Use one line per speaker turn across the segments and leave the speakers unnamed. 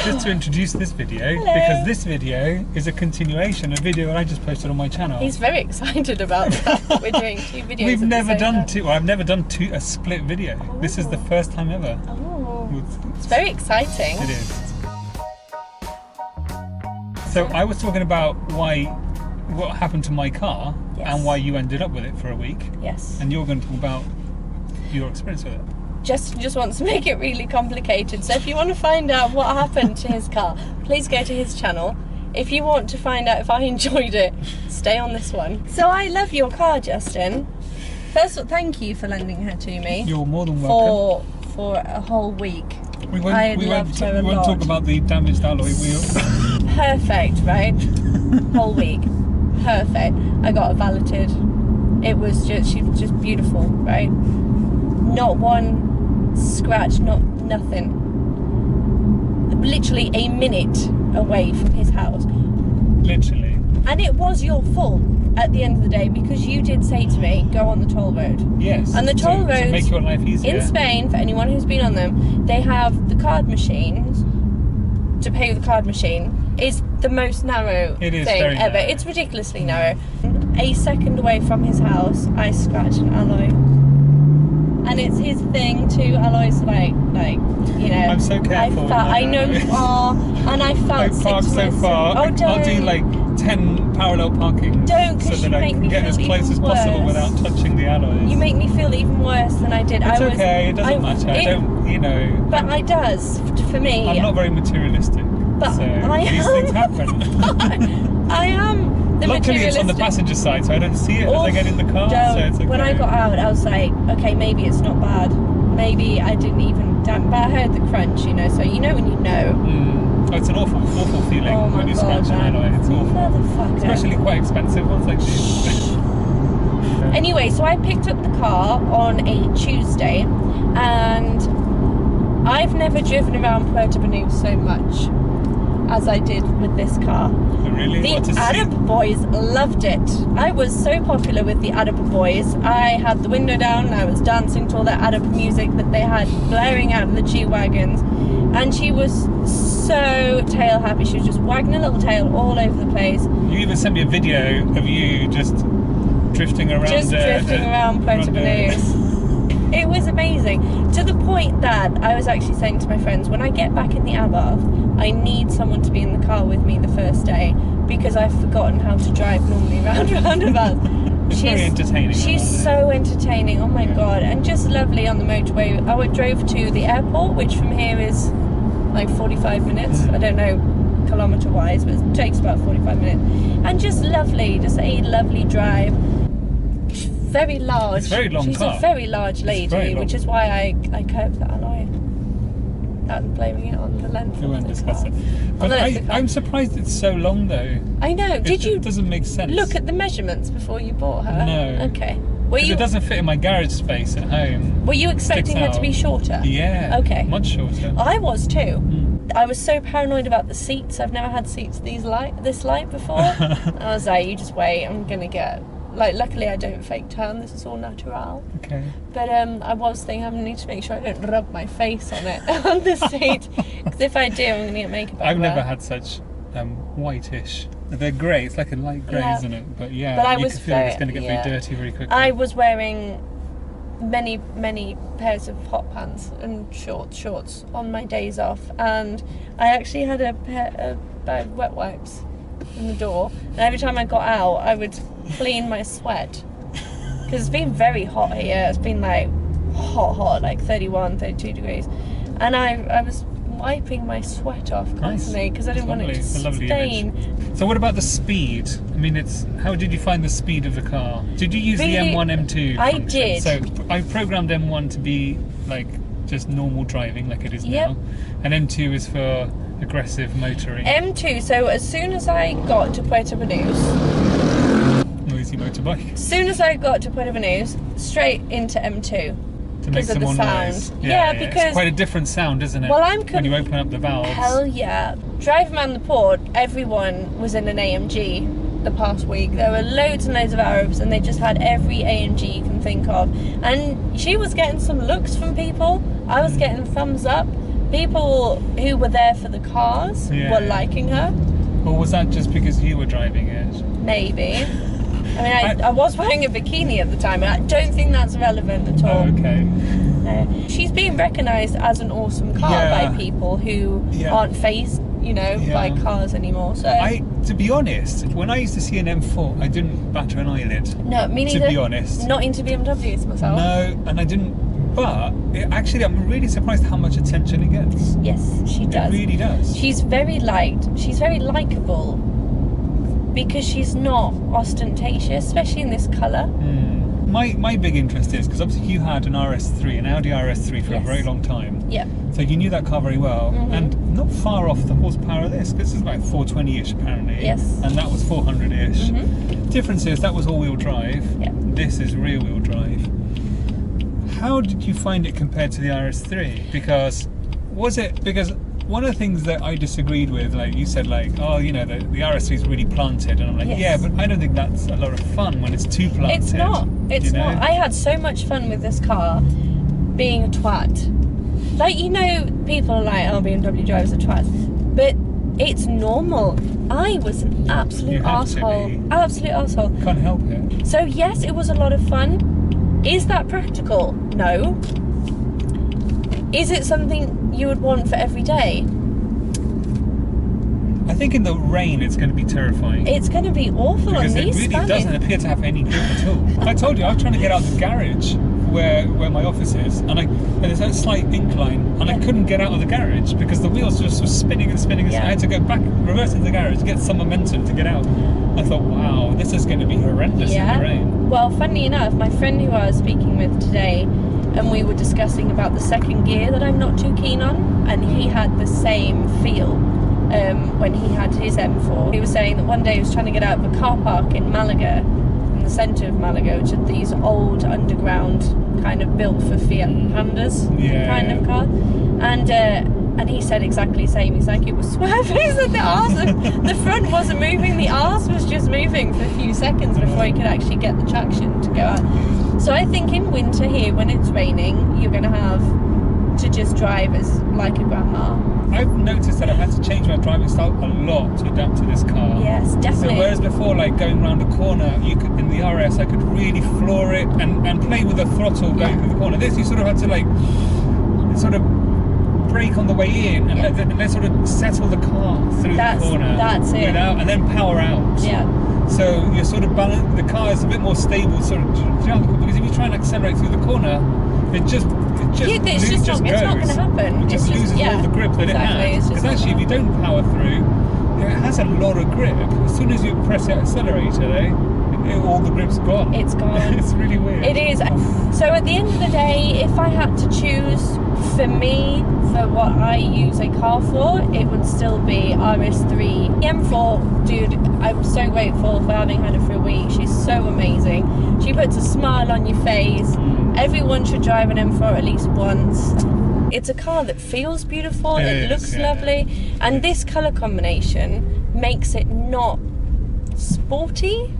just to introduce this video.
Hello.
Because this video is a continuation of a video that I just posted on my channel.
He's very excited about that. We're doing 2 videos.
We've never done two. Well, I've never done a split video.
Oh.
This is the first time ever.
Oh, it's very exciting.
It is. So I was talking about what happened to my car,
Yes.
and why you ended up with it for a week,
Yes.
and you're going to talk about your experience with it.
Justin just wants to make it really complicated. So if you want to find out what happened to his car, please go to his channel. If you want to find out if I enjoyed it, stay on this one. So I love your car, Justin. First of all, thank you for lending her to me.
You're more than welcome.
For a whole week.
We won't talk about the damaged alloy wheel.
Perfect, right? Whole week. Perfect. I got it valeted. It was just, she was just beautiful, right? Not one scratch, nothing. Literally a minute away from his house.
Literally.
And it was your fault at the end of the day, because you did say to me, go on the toll road.
Yes.
And the toll roads
to make your life easier.
in Spain, for anyone who's been on them, they have the card machines. To pay with the card machine is the most narrow
It is
thing
very
ever.
narrow.
It's ridiculously narrow. A second away from his house, I scratched an alloy. And it's his thing to alloys, like you know.
I'm so careful.
I know you are, and I felt
I
sick
park
to
so
myself.
far.
Oh, don't.
I'll do like 10 parallel parking.
Don't,
so
'cause
that
you
I
make
can
me
get
feel
as close
even
as possible
worse.
without touching the alloys.
You make me feel even worse than I did.
It's okay. It doesn't matter. I don't. You know.
But it does for me.
I'm not very materialistic.
But
so
I
these
am.
things happen.
I am. The
Luckily, it's on the
materialistic.
passenger side, so I don't see it as I get in the car.
Don't.
So it's okay.
When I got out, I was like, okay, maybe it's not bad. Maybe I didn't even damn. But I heard the crunch, you know. So you know when you know.
Oh, it's an awful feeling
Oh my
when you
God,
scratch an alloy. It's awful.
Motherfucker.
Especially quite expensive ones like these.
Anyway, so I picked up the car on a Tuesday, and I've never driven around Puerto Banús so much as I did with this car.
Really? What
The
a
Arab boys loved it. I was so popular with the Arab boys. I had the window down and I was dancing to all that Arab music that they had blaring out of the G-Wagons. And she was so tail happy. She was just wagging her little tail all over the place.
You even sent me a video of you just drifting around.
Around Puerto Banús. It was amazing, to the point that I was actually saying to my friends, when I get back in the Algarve, I need someone to be in the car with me the first day, because I've forgotten how to drive normally around roundabouts.
It's very entertaining.
She's so entertaining, oh my God, and just lovely on the motorway. I drove to the airport, which from here is like 45 minutes, I don't know kilometre wise, but it takes about 45 minutes, and just lovely, just a lovely drive. Very large.
It's a very long
She's
car.
a very large lady,
very long.
which is why I curved the alloy. I'm blaming it on the length.
We
of
won't
the
discuss
car.
it.
On
But
the length of the car.
I'm surprised it's so long though.
I know. Did you
It doesn't make sense.
look at the measurements before you bought her?
No.
Okay. Were
'Cause
you
it doesn't fit in my garage space at home.
were you expecting her
out.
to be shorter?
Yeah.
Okay.
Much shorter.
I was too. I was so paranoid about the seats. I've never had seats this light before. I was like, you just wait. I'm gonna get. Like, luckily I don't fake tan. This is all natural.
Okay.
But I was thinking I need to make sure I don't rub my face on it on the seat, because if I do, I'm gonna get makeup.
I've
everywhere.
never had such whitish. They're grey. It's like a light grey,
Yeah.
isn't it? But yeah,
But I
you
was
can feel it's
very-
going to get
yeah.
very dirty very quickly.
I was wearing many pairs of hot pants and shorts on my days off, and I actually had a pair of wet wipes in the door, and every time I got out I would clean my sweat, because it's been very hot here. It's been like hot, like 31, 32 degrees, and I was wiping my sweat off constantly because I didn't want it to
It's a lovely
stain.
image. So what about the speed? I mean, how did you find the speed of the car? Did you use the
Really,
M1, M2
I
function?
did.
So I programmed M1 to be like just normal driving, like it is
Yep.
now, and M2 is for aggressive motoring,
M2, so as soon as I got to Puerto Banús,
noisy motorbike,
straight into M2.
to make
because of
some
the
more
sound.
noise.
Yeah,
it's
because-
quite a different sound, isn't it?
Well,
when you open up the valves.
Hell yeah. Driving around the port, everyone was in an AMG the past week. There were loads and loads of Arabs, and they just had every AMG you can think of. And she was getting some looks from people. I was getting thumbs up. People who were there for the cars
Yeah.
were liking her.
Or was that just because you were driving it?
Maybe. I mean, I was wearing a bikini at the time, and I don't think that's relevant at all.
Oh, okay.
No. She's being recognised as an awesome car
Yeah.
by people who
Yeah.
aren't fazed, you know,
Yeah.
by cars anymore. So
To be honest, when I used to see an M4, I didn't batter an eyelid.
no, me neither.
To be honest.
Not into BMWs myself.
No, and I didn't. But actually, I'm really surprised how much attention it gets.
Yes, she does.
It really does.
She's very liked. She's very likable because she's not ostentatious, especially in this colour.
My big interest is because obviously you had an RS3, an Audi RS3 for a
Yes.
very long time.
Yeah.
So you knew that car very well,
Mhm.
and not far off the horsepower of this. This is about 420-ish apparently.
Yes.
And that was 400-ish.
Mhm.
Difference is that was all-wheel drive.
Yeah.
This is rear-wheel drive. How did you find it compared to the RS3? Because one of the things that I disagreed with, like you said, like, oh, you know, the RS3 is really planted, and I'm like,
Yes.
yeah, but I don't think that's a lot of fun when it's too planted.
It's not. It's
you know?
not. I had so much fun with this car being a twat. Like, you know, people are like, oh, BMW drivers are twats. But it's normal. I was an absolute
You have to
arsehole.
be.
Absolute arsehole.
Can't help it.
So, yes, it was a lot of fun. Is that practical? No. Is it something you would want for every day?
I think in the rain it's going to be terrifying.
It's going to be awful
Because
on
it
these
really
Spanish.
doesn't appear to have any grip at all. I told you, I was trying to get out of the garage where my office is, and there's that slight incline, and I couldn't get out of the garage because the wheels just were spinning and spinning. And
Yeah.
I had to go back, reverse into the garage to get some momentum to get out. I thought, wow, this is going to be horrendous in the rain.
Well, funny enough, my friend who I was speaking with today, and we were discussing about the second gear that I'm not too keen on, and he had the same feel when he had his M4. He was saying that one day he was trying to get out of a car park in Malaga, in the centre of Malaga, which are these old underground kind of built for Fiat Pandas kind of car, and he said exactly the same. He's like, it was swerving. He said the arse, the front wasn't moving, the arse was just moving for a few seconds before he could actually get the traction to go out. So I think in winter here, when it's raining, you're going to have to just drive as like a grandma.
I've noticed that I've had to change my driving style a lot to adapt to this car.
Yes, definitely.
So whereas before, like going around a corner, in the RS, I could really floor it and play with the throttle going through the corner. This, you sort of had to like, sort of brake on the way in and then sort of settle the car through the corner.
That's it.
And then power out.
Yeah.
So you're sort of the car is a bit more stable, sort of, because if you try and accelerate through the corner, it's just
it's not going to happen.
It just loses all the grip that it has. Because actually, if you don't power through, it has a lot of grip. As soon as you press the accelerator, all the grip's gone.
It's gone.
It's really weird.
It is. So at the end of the day, if I had to choose for me, for what I use a car for, it would still be RS3. The M4, dude, I'm so grateful for having had her for a week. She's so amazing. She puts a smile on your face. Everyone should drive an M4 at least once. It's a car that feels beautiful, it looks lovely, and this colour combination makes it not sporty.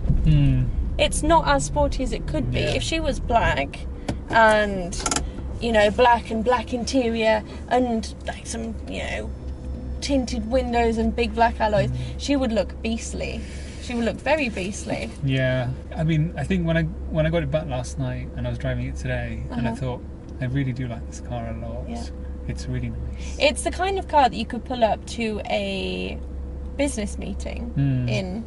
It's not as sporty as it could be. If she was black and, you know, black interior and like some, you know, tinted windows and big black alloys, she would look beastly. She would look very beastly.
Yeah, I mean, I think when I got it back last night and I was driving it today, and I thought, I really do like this car a lot.
Yeah.
It's really nice.
It's the kind of car that you could pull up to a business meeting in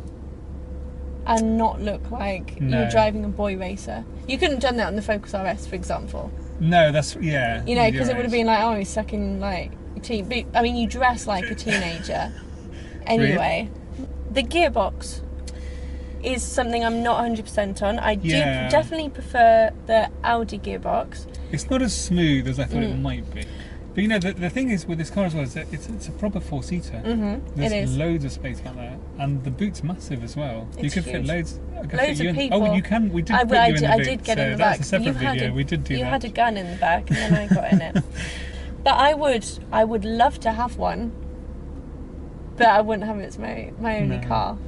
and not look like you're driving a boy racer. You couldn't have done that on the Focus RS, for example.
No, that's, yeah.
You know, because it would have been like, oh, he's sucking like a teen. But, I mean, you dress like a teenager. Anyway, the gearbox is something I'm not 100% on. I do definitely prefer the Audi gearbox.
It's not as smooth as I thought it might be. But you know, the thing is with this car as well is that it's a proper four-seater. There's
it is.
loads of space back there, and the boot's massive as well.
It's
you could fit
huge.
loads.
Loads of people.
Oh, you can. We did.
I
put you in the
I
boot,
did get
so
in the
that's
back.
a separate video. We did do that.
You had a gun in the back, and then I got in it. But I would love to have one, but I wouldn't have it as my only car.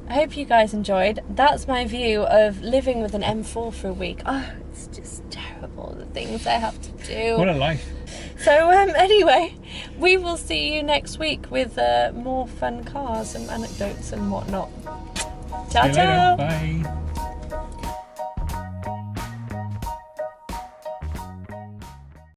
I hope you guys enjoyed. That's my view of living with an M4 for a week. Oh, it's just terrible, the things I have to do.
What a life.
So anyway, we will see you next week with more fun cars and anecdotes and whatnot.
See you later.
Ciao, ciao.
Bye.